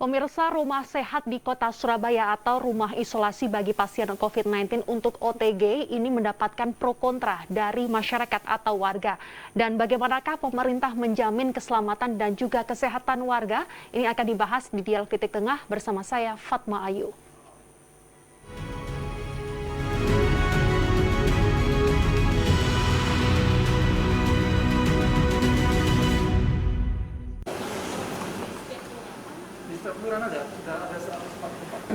Pemirsa, rumah sehat di kota Surabaya atau rumah isolasi bagi pasien COVID-19 untuk OTG ini mendapatkan pro kontra dari masyarakat atau warga. Dan bagaimanakah pemerintah menjamin keselamatan dan juga kesehatan warga? Ini akan dibahas di Dialog Titik Tengah bersama saya, Fatma Ayu.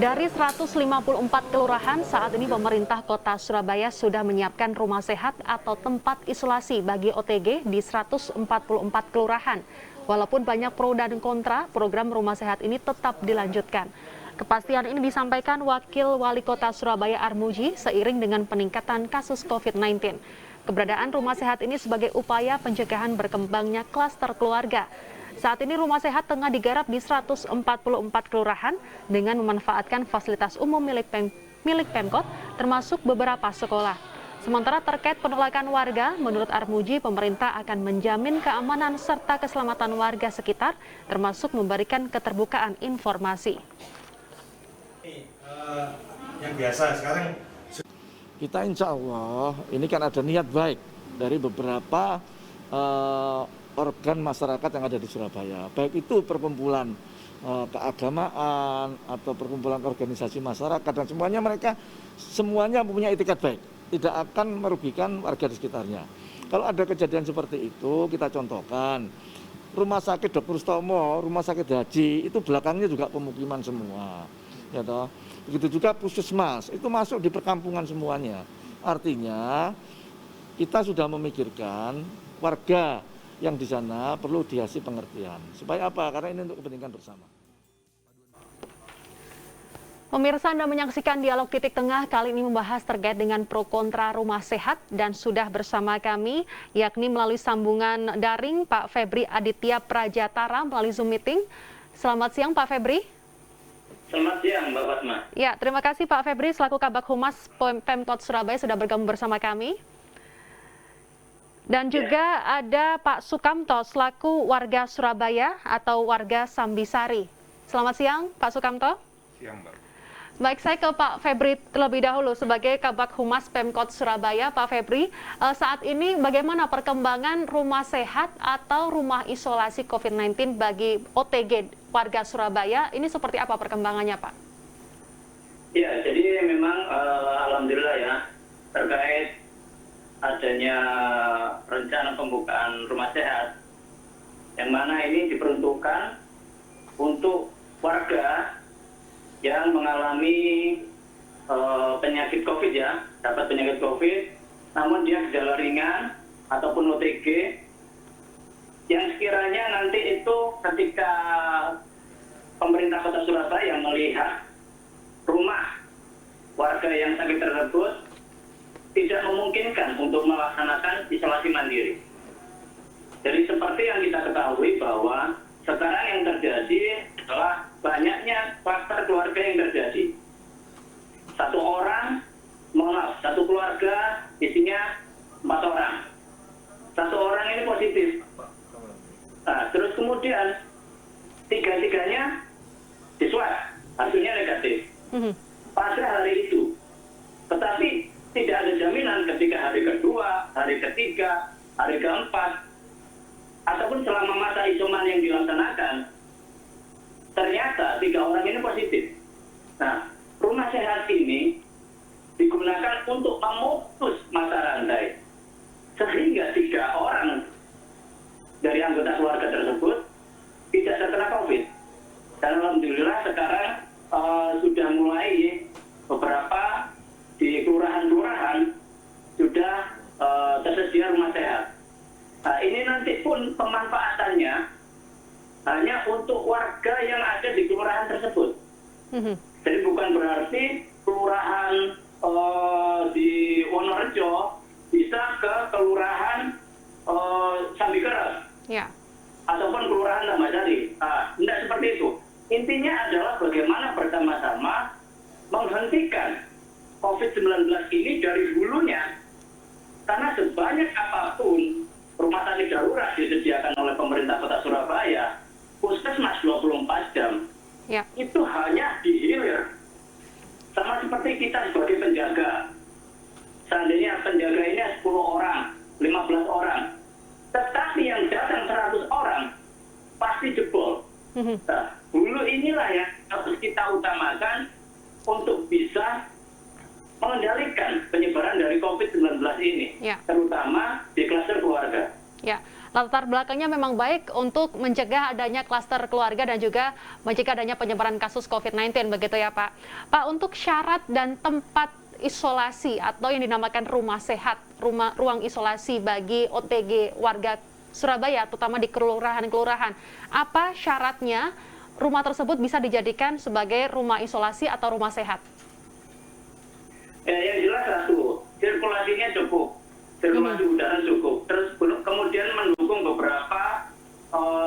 Dari 154 kelurahan, saat ini pemerintah kota Surabaya sudah menyiapkan rumah sehat atau tempat isolasi bagi OTG di 144 kelurahan. Walaupun banyak pro dan kontra, program rumah sehat ini tetap dilanjutkan. Kepastian ini disampaikan Wakil Wali Kota Surabaya Armuji seiring dengan peningkatan kasus COVID-19. Keberadaan rumah sehat ini sebagai upaya pencegahan berkembangnya klaster keluarga. Saat ini rumah sehat tengah digarap di 144 kelurahan dengan memanfaatkan fasilitas umum milik Pemkot, termasuk beberapa sekolah. Sementara terkait penolakan warga, menurut Armuji, pemerintah akan menjamin keamanan serta keselamatan warga sekitar, termasuk memberikan keterbukaan informasi. Yang biasa sekarang kita insya Allah ini kan ada niat baik dari beberapa organ masyarakat yang ada di Surabaya, baik itu perkumpulan keagamaan atau perkumpulan organisasi masyarakat, dan semuanya mempunyai etikat baik, tidak akan merugikan warga di sekitarnya. Kalau ada kejadian seperti itu, kita contohkan rumah sakit Dr. Sutomo, rumah sakit Haji, itu belakangnya juga pemukiman semua, ya toh. Begitu juga puskesmas, itu masuk di perkampungan semuanya. Artinya kita sudah memikirkan warga yang di sana perlu dikasih pengertian. Supaya apa? Karena ini untuk kepentingan bersama. Pemirsa, Anda menyaksikan Dialog Titik Tengah, kali ini membahas terkait dengan pro kontra rumah sehat, dan sudah bersama kami, yakni melalui sambungan daring, Pak Febri Aditya Prajatara melalui Zoom Meeting. Selamat siang, Pak Febri. Selamat siang, Mbak Fatma. Ya, terima kasih Pak Febri selaku Kabag Humas Pemkot Surabaya sudah bergabung bersama kami. Dan juga ada Pak Sukamto selaku warga Surabaya atau warga Sambisari. Selamat siang, Pak Sukamto. siang, Mbak. Baik, saya ke Pak Febri terlebih dahulu sebagai Kabag Humas Pemkot Surabaya. Pak Febri, saat ini bagaimana perkembangan rumah sehat atau rumah isolasi COVID-19 bagi OTG warga Surabaya? Ini seperti apa perkembangannya, Pak? Ya, jadi memang alhamdulillah ya, terkait adanya rencana pembukaan rumah sehat, yang mana ini diperuntukkan untuk warga yang mengalami penyakit COVID ya, dapat penyakit COVID, namun dia gejala ringan ataupun OTG, yang sekiranya nanti itu ketika pemerintah Kota Surabaya melihat rumah warga yang sakit tersebut tidak memungkinkan untuk melaksanakan isolasi mandiri. Jadi seperti yang kita ketahui bahwa sekarang yang terjadi adalah banyaknya kluster keluarga yang terjadi. Satu keluarga isinya 4 orang. 1 orang ini positif. Nah, terus kemudian 3-tiganya diswab, hasilnya negatif. Pada hari itu. Tetapi tidak ada jaminan ketika hari kedua, hari ketiga, hari keempat, ataupun selama masa isoman yang dilaksanakan, ternyata 3 orang ini positif. Nah, rumah sehat ini digunakan untuk memutus mata rantai, sehingga 3 orang dari anggota keluarga tersebut tidak terkena COVID. Dan alhamdulillah sekarang sudah mulai beberapa di kelurahan-kelurahan sudah tersedia rumah sehat. Nah, ini nanti pun pemanfaatannya hanya untuk warga yang ada di kelurahan tersebut. Jadi bukan berarti kelurahan di Wonorejo bisa ke kelurahan Sambikeres, ataupun kelurahan Tambak-Sari. Tidak seperti itu. Intinya adalah bagaimana bersama-sama menghentikan COVID-19 ini dari hulunya, karena sebanyak apapun rumah sakit darurat disediakan oleh pemerintah Kota Surabaya, puskesmas 24 jam, Ya. itu hanya dihilir. Sama seperti kita sebagai penjaga. Seandainya penjaga ini 10 orang, 15 orang. Tetapi yang datang 100 orang, pasti jebol. Nah, hulu inilah yang harus kita utamakan untuk bisa mengendalikan penyebaran dari COVID-19 ini. Ya. Terutama di klaster keluarga. Ya, latar belakangnya memang baik untuk mencegah adanya klaster keluarga dan juga mencegah adanya penyebaran kasus COVID-19, begitu ya Pak. Pak, untuk syarat dan tempat isolasi atau yang dinamakan rumah sehat, ruang isolasi bagi OTG warga Surabaya, terutama di kelurahan-kelurahan, apa syaratnya rumah tersebut bisa dijadikan sebagai rumah isolasi atau rumah sehat? Yang jelas satu, sirkulasinya cukup. Sirkulasi udara cukup, terus kemudian mendukung beberapa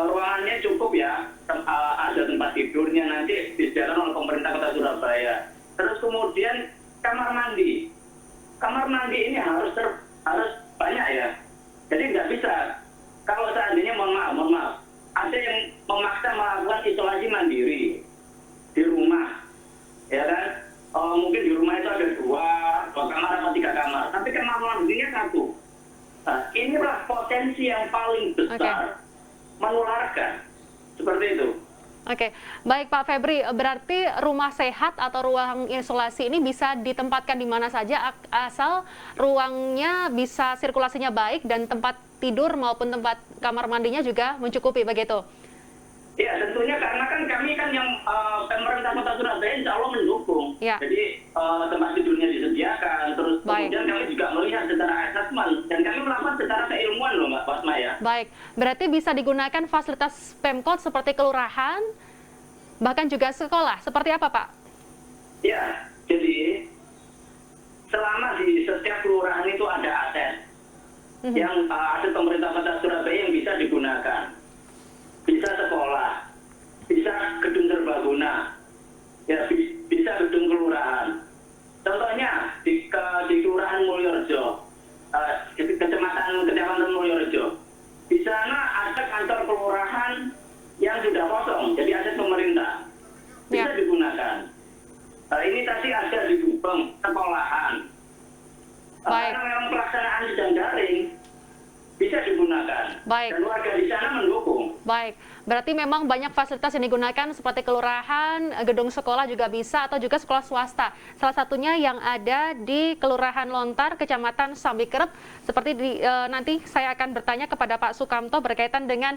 ruangannya cukup ya, ada tempat tidurnya nanti disediakan oleh pemerintah Kota Surabaya. Terus kemudian kamar mandi ini harus banyak ya. Jadi nggak bisa kalau seandainya mohon maaf, ada yang memaksa melakukan isolasi mandiri di rumah, ya kan? Mungkin di rumah itu ada dua kamar atau 3 kamar, tapi kamar mandinya 1. Nah, inilah potensi yang paling besar menularkan, seperti itu. Oke, baik Pak Febri, berarti rumah sehat atau ruang isolasi ini bisa ditempatkan di mana saja asal ruangnya bisa sirkulasinya baik dan tempat tidur maupun tempat kamar mandinya juga mencukupi, begitu? Ya, tentunya karena kan kami kan yang pemerintah Kota Surabaya insya Allah mendukung. Ya. Jadi tempat tidurnya disediakan, terus kemudian kami juga melihat secara asesmen dan kami melakukan secara keilmuan loh Mbak Fatma ya. Baik, berarti bisa digunakan fasilitas Pemkot seperti kelurahan, bahkan juga sekolah. Seperti apa Pak? Ya, jadi selama di setiap kelurahan itu ada aset yang aset pemerintah Kota Surabaya yang bisa digunakan. Bisa sekolah, bisa gedung serbaguna, ya bisa gedung kelurahan. Contohnya di Kelurahan Mulyorejo, Kecamatan Mulyorejo, di sana ada kantor kelurahan yang sudah kosong, jadi aset pemerintah, bisa digunakan. Ini tadi ada di Gubeng, sekolahan. Karena memang pelaksanaan sedang daring, bisa digunakan. Baik. Dan warga di sana mendukung. Baik, berarti memang banyak fasilitas yang digunakan seperti kelurahan, gedung sekolah juga bisa, atau juga sekolah swasta. Salah satunya yang ada di Kelurahan Lontar, Kecamatan Sambikerep. Seperti nanti saya akan bertanya kepada Pak Sukamto berkaitan dengan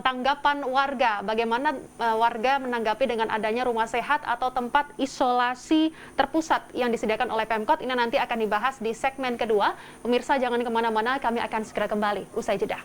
tanggapan warga. Bagaimana warga menanggapi dengan adanya rumah sehat atau tempat isolasi terpusat yang disediakan oleh Pemkot. Ini nanti akan dibahas di segmen kedua. Pemirsa jangan kemana-mana, kami akan segera kembali usai jeda.